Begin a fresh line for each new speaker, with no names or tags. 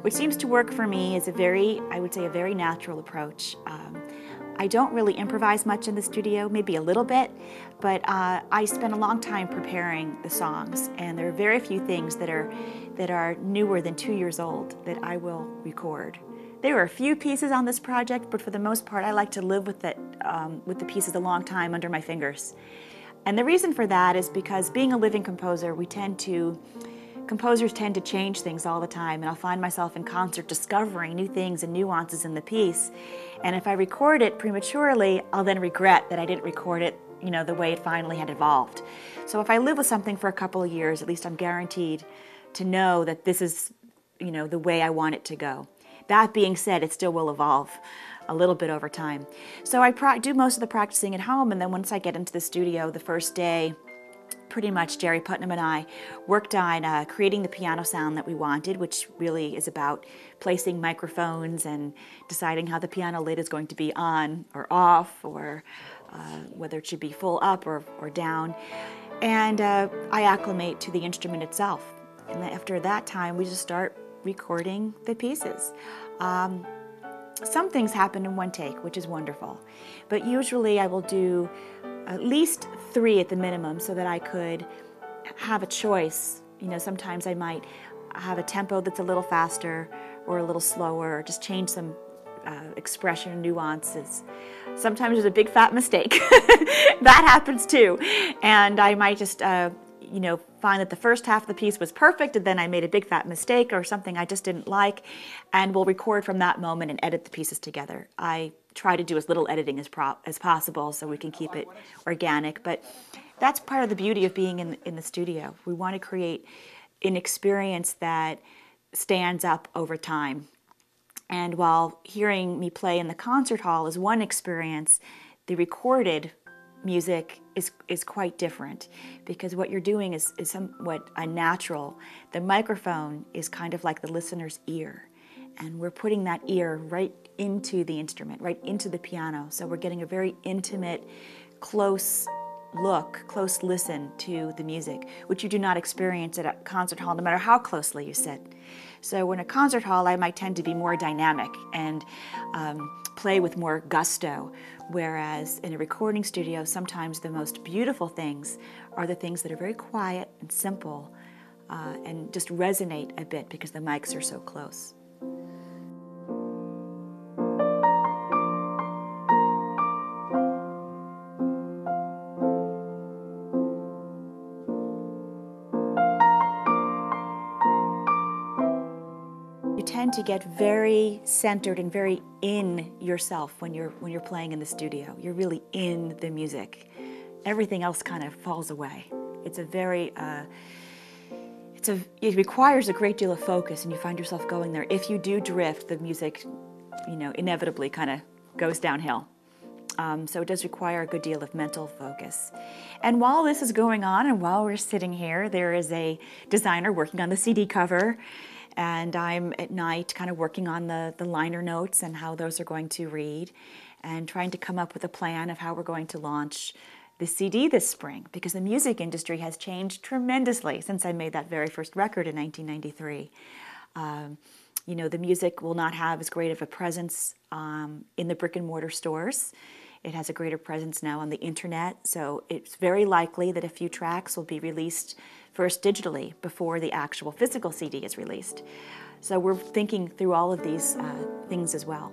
What seems to work for me is I would say a very natural approach. I don't really improvise much in the studio, maybe a little bit, but I spend a long time preparing the songs, and there are very few things that are newer than 2 years old that I will record. There are a few pieces on this project, but for the most part I like to live with the pieces a long time under my fingers. And the reason for that is because being a living composer, composers tend to change things all the time, and I'll find myself in concert discovering new things and nuances in the piece. And if I record it prematurely, I'll then regret that I didn't record it, the way it finally had evolved. So if I live with something for a couple of years, at least I'm guaranteed to know that this is, the way I want it to go. That being said, it still will evolve a little bit over time. So I do most of the practicing at home, and then once I get into the studio the first day, pretty much Jerry Putnam and I worked on creating the piano sound that we wanted, which really is about placing microphones and deciding how the piano lid is going to be on or off, or whether it should be full up or down. And I acclimate to the instrument itself. And then after that time, we just start recording the pieces. Some things happen in one take, which is wonderful. But usually I will do at least 3 at the minimum so that I could have a choice. Sometimes I might have a tempo that's a little faster or a little slower, or just change some expression nuances. Sometimes there's a big fat mistake. That happens too. And I might just find that the first half of the piece was perfect, and then I made a big fat mistake or something I just didn't like, and we'll record from that moment and edit the pieces together. I try to do as little editing as possible so we can keep it organic, but that's part of the beauty of being in the studio. We want to create an experience that stands up over time. And while hearing me play in the concert hall is one experience, the recorded music is quite different, because what you're doing is somewhat unnatural. The microphone is kind of like the listener's ear, and we're putting that ear right into the instrument, right into the piano. So we're getting a very intimate, close listen to the music, which you do not experience at a concert hall, no matter how closely you sit. So in a concert hall, I might tend to be more dynamic and play with more gusto, whereas in a recording studio, sometimes the most beautiful things are the things that are very quiet and simple and just resonate a bit because the mics are so close. You tend to get very centered and very in yourself when you're playing in the studio. You're really in the music. Everything else kind of falls away. It's a very it requires a great deal of focus, and you find yourself going there. If you do drift, the music, inevitably kind of goes downhill. So it does require a good deal of mental focus. And while this is going on, and while we're sitting here, there is a designer working on the CD cover, and I'm at night kind of working on the liner notes and how those are going to read, and trying to come up with a plan of how we're going to launch the CD this spring, because the music industry has changed tremendously since I made that very first record in 1993. The music will not have as great of a presence in the brick and mortar stores. It has a greater presence now on the internet, so it's very likely that a few tracks will be released first digitally before the actual physical CD is released. So we're thinking through all of these things as well.